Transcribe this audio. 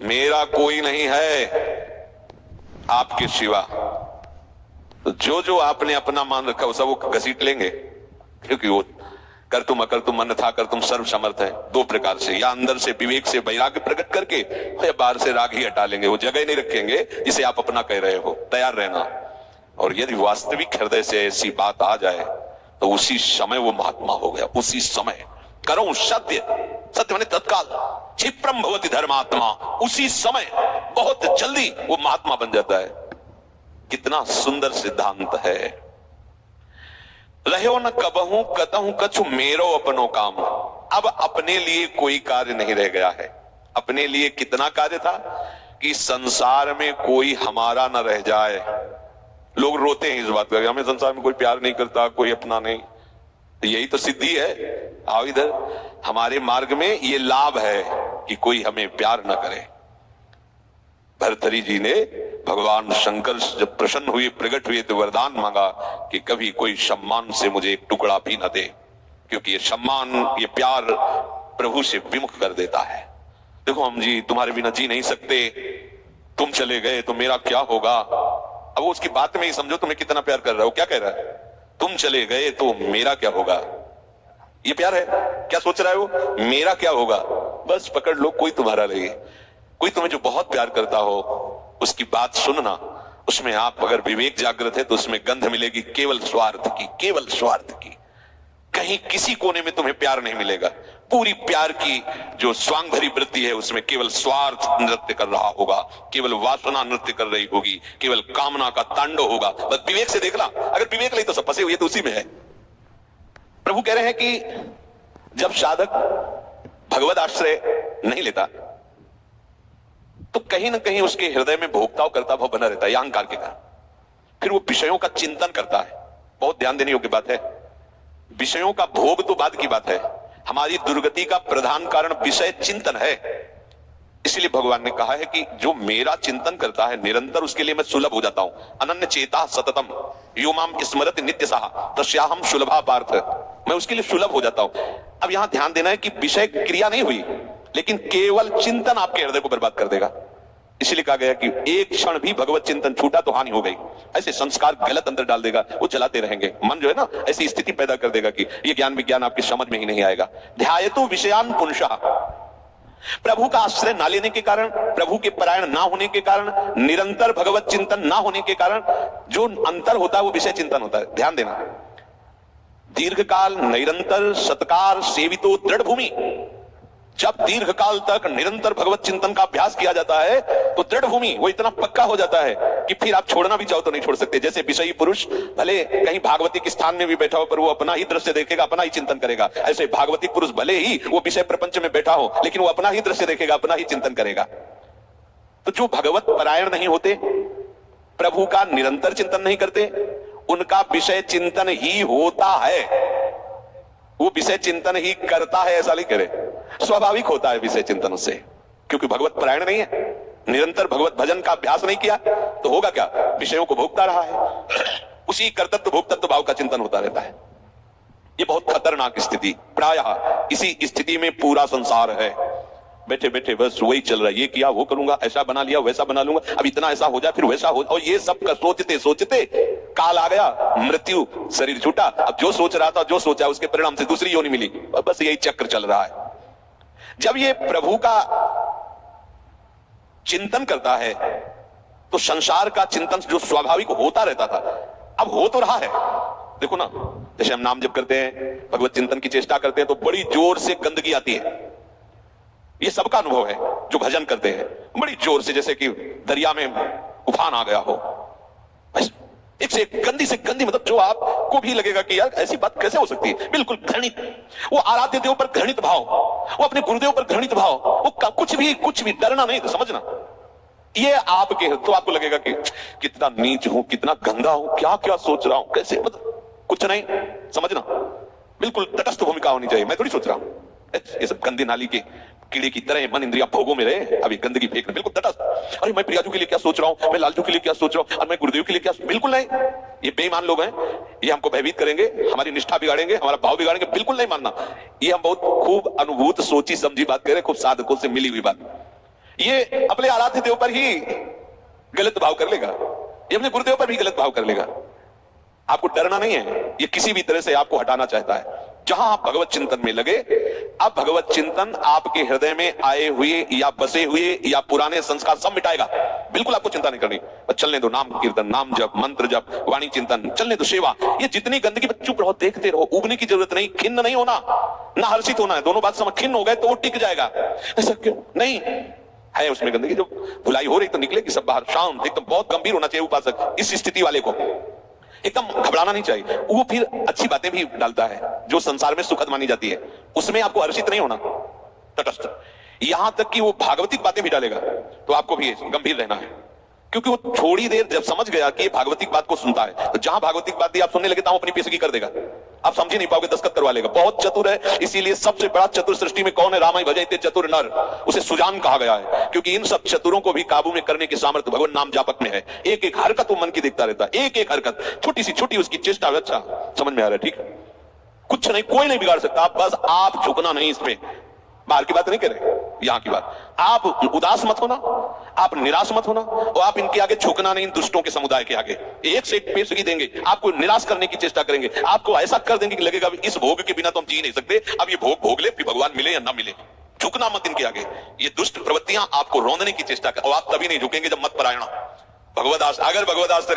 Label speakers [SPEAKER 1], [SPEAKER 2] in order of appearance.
[SPEAKER 1] मेरा कोई नहीं है आपके सिवा। तो जो जो आपने अपना मान रखा वो सब वो घसीट लेंगे, क्योंकि वो कर तुम अकर तुम मन था कर तुम सर्व समर्थ है। दो प्रकार से, या अंदर से विवेक से वैराग्य प्रकट करके, या बाहर से राग ही हटा लेंगे। वो जगह नहीं रखेंगे जिसे आप अपना कह रहे हो। तैयार रहना। और यदि वास्तविक हृदय से ऐसी बात आ जाए तो उसी समय वो महात्मा हो गया। उसी समय करो सत्य, सत्य माने तत्काल, क्षिप्रम भवति धर्मात्मा। उसी समय बहुत जल्दी वो महात्मा बन जाता है। कितना सुंदर सिद्धांत है। रहो न कबहू कतहू कछु मेरो अपनो काम। अब अपने लिए कोई कार्य नहीं रह गया है। अपने लिए कितना कार्य था कि संसार में कोई हमारा न रह जाए। लोग रोते हैं इस बात का, हमें संसार में कोई प्यार नहीं करता, कोई अपना नहीं। यही तो सिद्धि है। आओ इधर, हमारे मार्ग में ये लाभ है कि कोई हमें प्यार न करे। भर्तृहरि जी ने भगवान शंकर जब प्रसन्न हुए, प्रकट हुए, तो वरदान मांगा कि कभी कोई सम्मान से मुझे एक टुकड़ा भी न दे, क्योंकि ये सम्मान, ये प्यार प्रभु से विमुख कर देता है। देखो हम जी तुम्हारे बिना जी नहीं सकते, तुम चले गए तो मेरा क्या होगा। अब उसकी बात में ही समझो तुम्हें कितना प्यार कर रहा हो। क्या कह रहा है? तुम चले गए तो मेरा क्या होगा। ये प्यार है। क्या सोच रहा है वो? मेरा क्या होगा। बस पकड़ लो, कोई तुम्हारा नहीं। कोई तुम्हें जो बहुत प्यार करता हो उसकी बात सुनना, उसमें आप अगर विवेक जागृत है तो उसमें गंध मिलेगी केवल स्वार्थ की, केवल स्वार्थ की। कहीं किसी कोने में तुम्हें प्यार नहीं मिलेगा। पूरी प्यार की जो स्वांग भरी वृत्ति है उसमें केवल स्वार्थ नृत्य कर रहा होगा, केवल वासना नृत्य कर रही होगी, केवल कामना का तांडव होगा। बस विवेक से देखना, अगर विवेक नहीं तो सब फंसे हुए तो उसी में है। प्रभु कह रहे हैं कि जब साधक भगवत आश्रय नहीं लेता तो कहीं ना कहीं उसके हृदय में भोक्ताव करता भाव बना रहता है, अहंकार के कारण। फिर वो विषयों का चिंतन करता है। बहुत ध्यान देने योग्य बात है। विषयों का भोग तो बाद की बात है, हमारी दुर्गति का प्रधान कारण विषय चिंतन है। इसलिए भगवान ने कहा है कि जो मेरा चिंतन करता है निरंतर, उसके लिए मैं सुलभ हो जाता हूं। अनन्य चेता सततम यो माम स्मरति नित्यसः तस्याहं सुलभा पार्थ। मैं उसके लिए सुलभ हो जाता हूं। अब यहां ध्यान देना है कि विषय क्रिया नहीं हुई, लेकिन केवल चिंतन आपके हृदय को बर्बाद कर देगा। इसलिए कहा गया कि एक क्षण भी भगवत चिंतन छूटा तो हानि हो गई। ऐसे संस्कार गलत अंदर डाल देगा, वो चलाते रहेंगे। मन जो है ना ऐसी स्थिति पैदा कर देगा कि ये ज्ञान विज्ञान आपकी समझ में ही नहीं आएगा। ध्यायतु विषयान पुंसः। प्रभु का आश्रय ना लेने के कारण, प्रभु के परायण ना होने के कारण, निरंतर भगवत चिंतन ना होने के कारण जो अंतर होता है वो विषय चिंतन होता है। ध्यान देना। दीर्घकाल निरंतर सत्कार सेवितो दृढ़ भूमि। जब दीर्घ काल तक निरंतर भगवत चिंतन का अभ्यास किया जाता है तो दृढ़ भूमि वो इतना पक्का हो जाता है कि फिर आप छोड़ना भी चाहो तो नहीं छोड़ सकते। जैसे विषयी पुरुष भले कहीं भागवती के स्थान में भी बैठा हो पर वो अपना ही दृश्य देखेगा, अपना ही चिंतन करेगा। ऐसे भागवती पुरुष भले ही वो विषय प्रपंच में बैठा हो लेकिन वो अपना ही दृश्य देखेगा, अपना ही चिंतन करेगा। तो जो भगवत परायण नहीं होते, प्रभु का निरंतर चिंतन नहीं करते, उनका विषय चिंतन ही होता है। वो विषय चिंतन ही करता है ऐसा नहीं करे, स्वाभाविक होता है विषय चिंतन उससे, क्योंकि भगवत परायण नहीं है, निरंतर भगवत भजन का अभ्यास नहीं किया। तो होगा क्या? विषयों को भोगता रहा है। उसी कर्तव्य भोक्तत्व भाव का चिंतन होता रहता है। ये बहुत खतरनाक स्थिति, प्रायः इसी स्थिति में पूरा संसार है। बैठे बैठे बस वही चल रहा है, ये किया वो करूंगा, ऐसा बना लिया वैसा बना लूंगा, अब इतना ऐसा हो जाए फिर वैसा हो, और ये सब का सोचते सोचते काल आ गया, मृत्यु, शरीर छूटा। अब जो सोच रहा था, जो सोचा उसके परिणाम से दूसरी योनि मिली। बस यही चक्र चल रहा है। जब ये प्रभु का चिंतन करता है तो संसार का चिंतन जो स्वाभाविक होता रहता था अब हो तो रहा है। देखो ना, जैसे हम नाम जप करते हैं, भगवत चिंतन की चेष्टा करते हैं तो बड़ी जोर से गंदगी आती है। ये सबका अनुभव है जो भजन करते हैं, बड़ी जोर से, जैसे कि दरिया में उफान आ गया हो। एक से गंदी से गंदी, मतलब जो आपको भी लगेगा कि यार ऐसी बात कैसे हो सकती है। बिल्कुल घृणित, वो आराध्य देव पर घृणित भाव, वो अपने गुरुदेव पर घृणित भाव, वो कुछ भी डरना नहीं, तो समझना ये आपके, तो आपको लगेगा कि कितना नीच हूं, कितना गंदा हूं, क्या क्या सोच रहा हूं, कैसे, मतलब कुछ नहीं, समझना बिल्कुल तटस्थ भूमिका होनी चाहिए। मैं थोड़ी सोच रहा हूं ये सब गंदी नाली के कीड़े की तरह मन इंद्रिया भोगों में रहे, अभी गंदगी फेंकना, बिल्कुल तटस्थ। अरे मैं प्रियाजू के लिए क्या सोच रहा हूं, मैं लालजू के लिए क्या सोच रहा हूं, और मैं गुरुदेव के लिए क्या, बिल्कुल नहीं। ये बेईमान लोग हैं, ये हमको भयभीत करेंगे, हमारी निष्ठा बिगाड़ेंगे, हमारा भाव बिगाड़ेंगे, बिल्कुल नहीं मानना। ये हम बहुत खूब अनुभूत सोची समझी बात कह रहे हैं, खूब साधकों से मिली हुई बात। ये अपने आराध्य देव पर ही गलत भाव कर लेगा, ये अपने गुरुदेव पर भी गलत भाव कर लेगा। आपको डरना नहीं है, ये किसी भी तरह से आपको हटाना चाहता है। जहां आप भगवत चिंतन में लगे, अब भगवत चिंतन आपके हृदय में आए हुए या बसे हुए या पुराने संस्कार सब मिटाएगा। बिल्कुल आपको चिंता नहीं करनी, बस चलने दो, नाम कीर्तन, नाम जप, मंत्र जप, वाणी चिंतन, चलने दो, सेवा। ये जितनी गंदगी, चुप रहो, देखते रहो, उगने की जरूरत नहीं, खिन्न नहीं होना, ना हर्षित होना है। दोनों बात समझ, खिन्न हो गए तो वो टिक जाएगा, ऐसा क्यों नहीं है। उसमें गंदगी, जो धुलाई हो रही तो निकलेगी सब बाहर। शांत, एकदम बहुत गंभीर होना चाहिए उपासक। इस स्थिति वाले को एकदम घबराना नहीं चाहिए। वो फिर अच्छी बातें भी डालता है जो संसार में सुखद मानी जाती है, उसमें आपको हर्षित नहीं होना, तटस्थ। यहां तक कि वो भागवतिक बातें भी डालेगा तो आपको भी गंभीर रहना है, क्योंकि वो थोड़ी देर जब समझ गया कि ये भागवतिक बात को सुनता है, तो जहां भागवतिक बात दी आप सुनने लगे, अपनी पेशगी कर देगा। आप समझ ही नहीं पाओगे, दस्तखत करवा लेगा। बहुत चतुर है, इसीलिए सबसे बड़ा चतुर सृष्टि में कौन है? रामाय भजते चतुर नर, उसे सुजान कहा गया है, क्योंकि इन सब चतुरों को भी काबू में करने की सामर्थ्य भगवान नाम जापक में है। एक एक हरकत वो मन की देखता रहता है, एक एक हरकत, छोटी सी छोटी उसकी चेष्टा। अच्छा समझ में आ रहा है? ठीक है, कुछ नहीं, कोई नहीं बिगाड़ सकता। बस आप झुकना नहीं, इसमें बाहर की बात नहीं कह रहे, यहां की बात। आप उदास मत होना, आप निराश मत होना, और आप इनके आगे झुकना नहीं, इन दुष्टों के समुदाय के आगे। एक से एक पेशगी देंगे, आपको निराश करने की चेष्टा करेंगे, आपको ऐसा कर देंगे कि लगेगा इस भोग के बिना तो हम जी नहीं सकते, अब ये भोग भोग ले, फिर भगवान मिले या ना मिले। झुकना मत इनके आगे। ये दुष्ट प्रवृत्तियां आपको रौंदने की चेष्टा कर, और आप तभी नहीं झुकेंगे जब मत परायण। भगवदास, अगर भगवदास